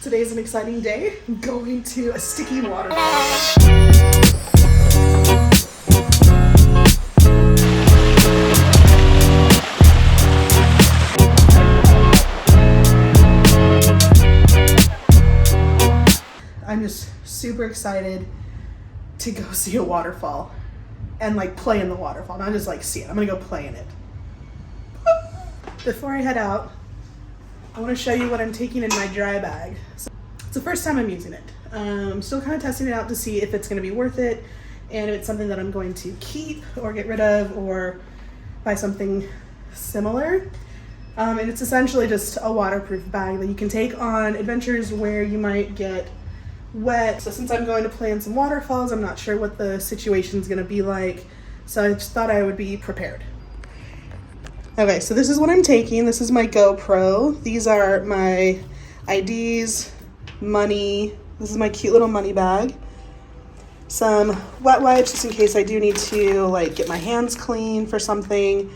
Today's an exciting day. I'm going to a sticky waterfall. I'm just super excited to go see a waterfall and like play in the waterfall, not just like see it. I'm gonna go play in it. Before I head out, I want to show you what I'm taking in my dry bag. So it's the first time I'm using it. I'm still kind of testing it out to see if it's going to be worth it and if it's something that I'm going to keep or get rid of or buy something similar. And it's essentially just a waterproof bag that you can take on adventures where you might get wet. So since I'm going to play in some waterfalls, I'm not sure what the situation's going to be like. So I just thought I would be prepared. Okay, so this is what I'm taking. This is my GoPro. These are my IDs, money. This is my cute little money bag. Some wet wipes just in case I do need to like get my hands clean for something.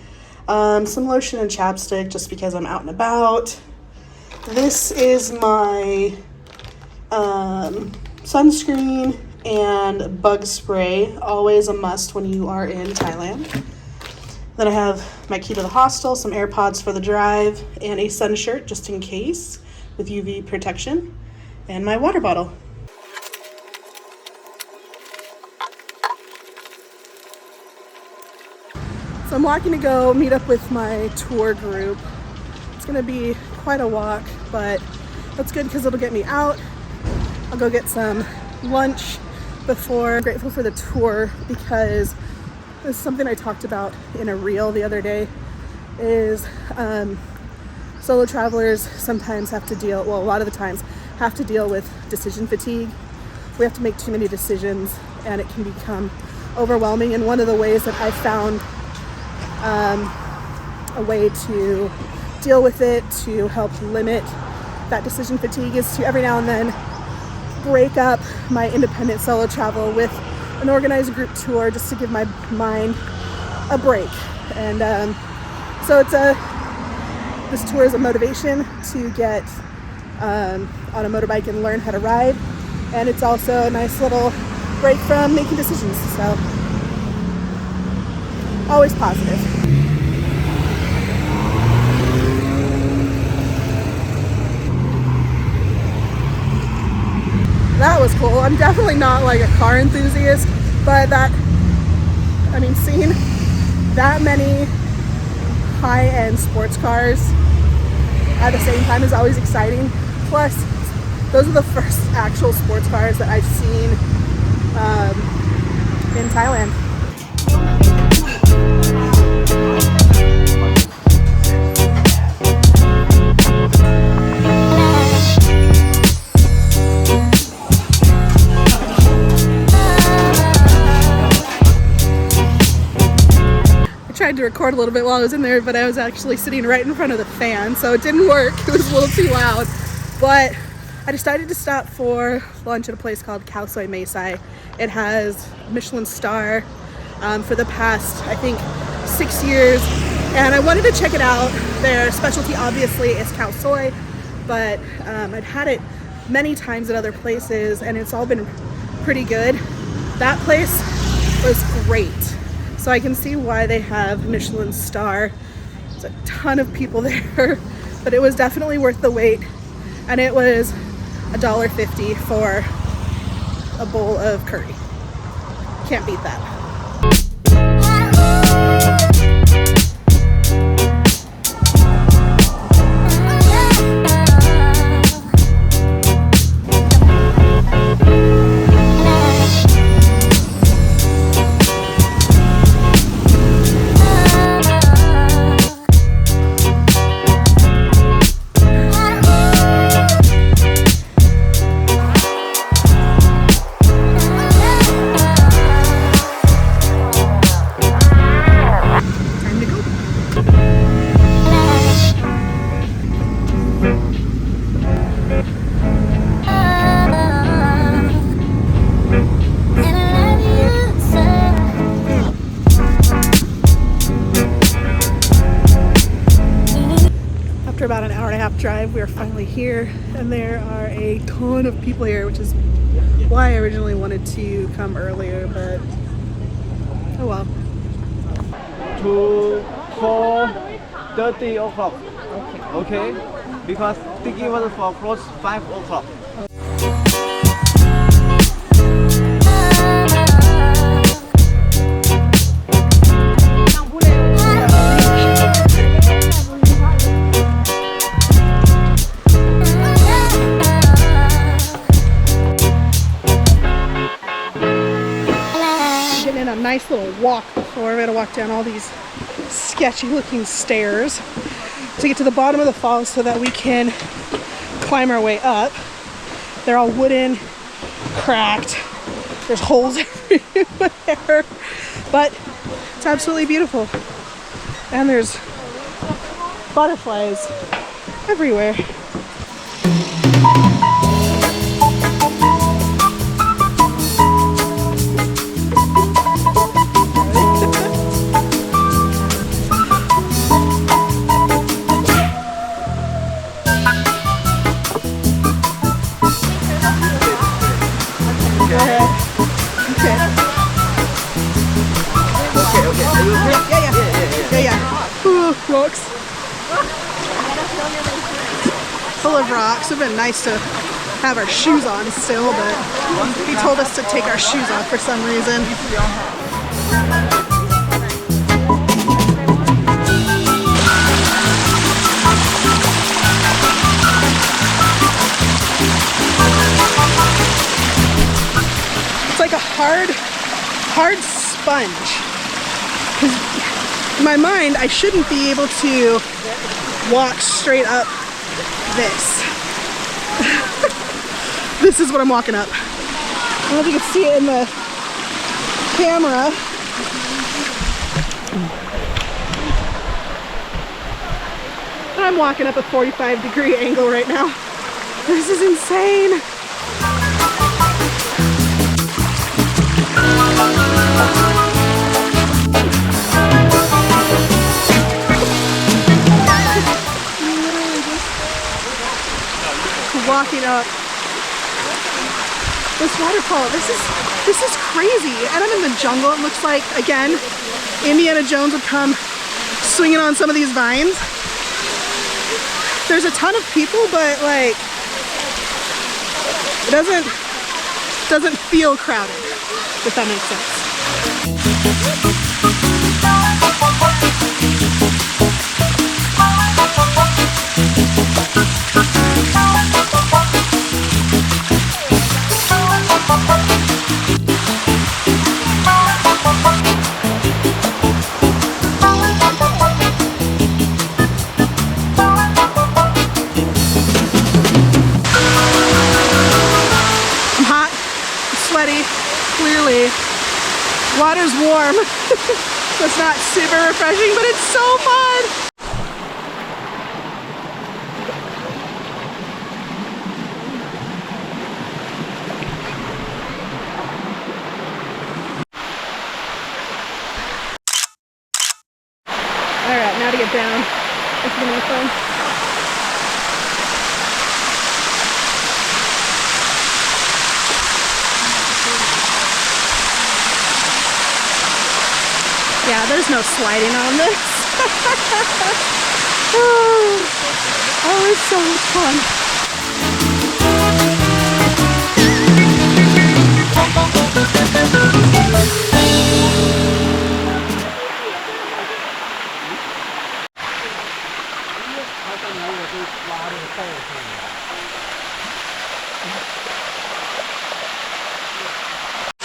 Some lotion and chapstick just because I'm out and about. This is my sunscreen and bug spray, always a must when you are in Thailand. Then I have my key to the hostel, some AirPods for the drive, and a sun shirt just in case with UV protection, and my water bottle. So I'm walking to go meet up with my tour group. It's gonna be quite a walk, but that's good because it'll get me out. I'll go get some lunch before. I'm grateful for the tour because this is something I talked about in a reel the other day, is solo travelers sometimes have to deal, well, a lot of the times have to deal with decision fatigue. We have to make too many decisions and it can become overwhelming. And one of the ways that I found a way to deal with it, to help limit that decision fatigue, is to every now and then break up my independent solo travel with an organized group tour just to give my mind a break. And so this tour is a motivation to get on a motorbike and learn how to ride, and it's also a nice little break from making decisions, so always positive. That was cool. I'm definitely not like a car enthusiast, but seeing that many high-end sports cars at the same time is always exciting. Plus, those are the first actual sports cars that I've seen in Thailand. Tried to record a little bit while I was in there, but I was actually sitting right in front of the fan, so it didn't work. It was a little too loud. But I decided to stop for lunch at a place called Khao Soi Mae Sai. It has a Michelin star for the past, I think, 6 years, and I wanted to check it out. Their specialty obviously is khao soi, but I'd had it many times at other places and it's all been pretty good. That place was great. So I can see why they have Michelin star. There's a ton of people there, but it was definitely worth the wait. And it was $1.50 for a bowl of curry. Can't beat that. drive, we are finally here, and there are a ton of people here, which is why I originally wanted to come earlier, but oh well. 2, 4, 30 o'clock. Okay. Because Tiki Waterfall close 5 o'clock. Getting in a nice little walk before we're gonna walk down all these sketchy looking stairs to get to the bottom of the falls so that we can climb our way up. They're all wooden, cracked, there's holes everywhere, but it's absolutely beautiful. And there's butterflies everywhere. Rocks. Full of rocks. It would have been nice to have our shoes on still, but he told us to take our shoes off for some reason. It's like a hard sponge. In my mind, I shouldn't be able to walk straight up this. This is what I'm walking up. I don't know if you can see it in the camera. I'm walking up a 45-degree angle right now. This is insane. Walking up this waterfall. This is crazy. And I'm in the jungle. It looks like, again, Indiana Jones would come swinging on some of these vines. There's a ton of people, but like it doesn't feel crowded, if that makes sense. Clearly, water's warm. So it's not super refreshing, but it's so fun. All right, now to get down. It's gonna be fun. Yeah, there's no sliding on this. Oh, it's so much fun.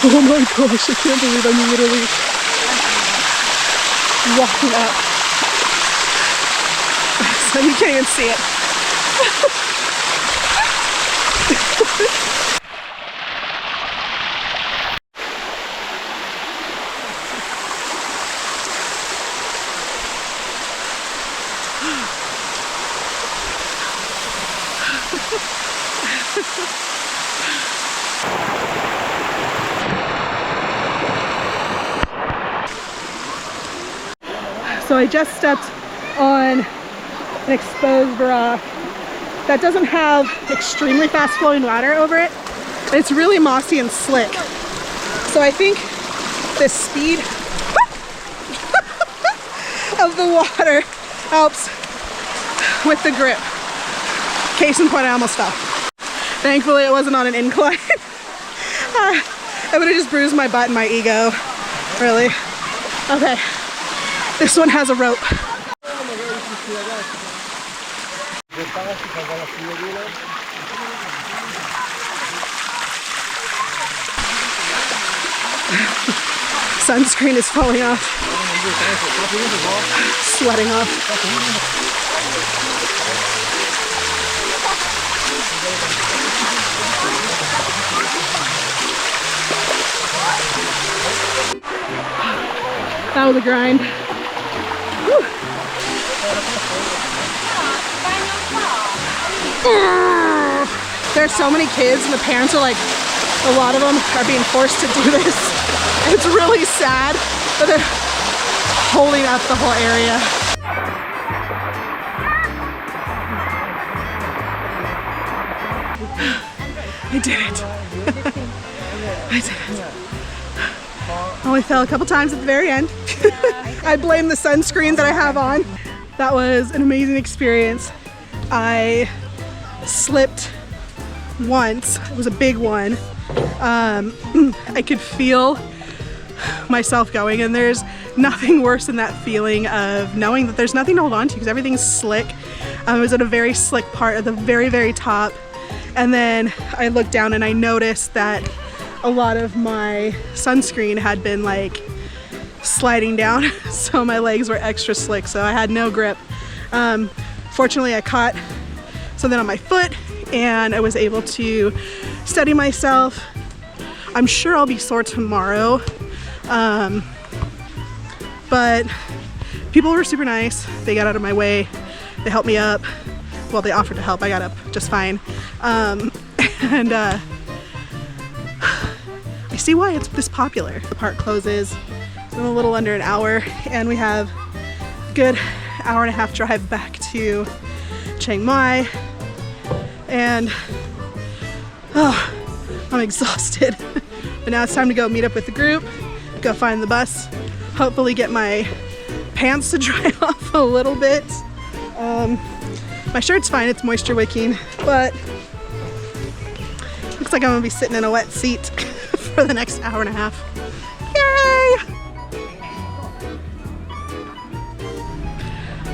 Oh my gosh, I can't believe I'm literally walking up. So you can't even see it. So I just stepped on an exposed rock that doesn't have extremely fast flowing water over it. It's really mossy and slick. So I think the speed of the water helps with the grip. Case in point, I almost fell. Thankfully it wasn't on an incline. I would have just bruised my butt and my ego, really. Okay, this one has a rope. Sunscreen is falling off. Sweating off. That was a grind. Whew. There's so many kids and the parents are like, a lot of them are being forced to do this. It's really sad, but they're holding up the whole area. I did it. I did it. Only fell a couple times at the very end. I blame the sunscreen that I have on. That was an amazing experience. I slipped once. It was a big one. I could feel myself going, and there's nothing worse than that feeling of knowing that there's nothing to hold on to because everything's slick. I was at a very slick part at the very, very top, and then I looked down and I noticed that a lot of my sunscreen had been like sliding down, so my legs were extra slick, so I had no grip. Fortunately, I caught something on my foot and I was able to steady myself. I'm sure I'll be sore tomorrow, but people were super nice. They got out of my way. They helped me up. Well, they offered to help. I got up just fine. And I see why it's this popular. The park closes in a little under an hour, and we have a good hour and a half drive back to Chiang Mai, and I'm exhausted. But now it's time to go meet up with the group, go find the bus, hopefully get my pants to dry off a little bit. My shirt's fine, it's moisture wicking, but looks like I'm gonna be sitting in a wet seat for the next hour and a half. Yay!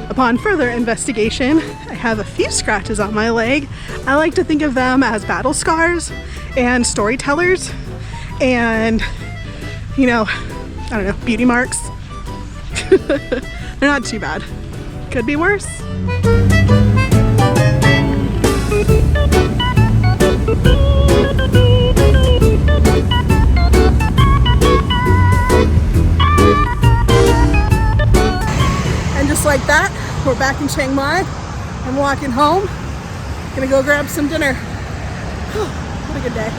Upon further investigation, I have a few scratches on my leg. I like to think of them as battle scars and storytellers and, you know, I don't know, beauty marks. They're not too bad. Could be worse. And just like that, we're back in Chiang Mai. I'm walking home. Gonna go grab some dinner. What a good day.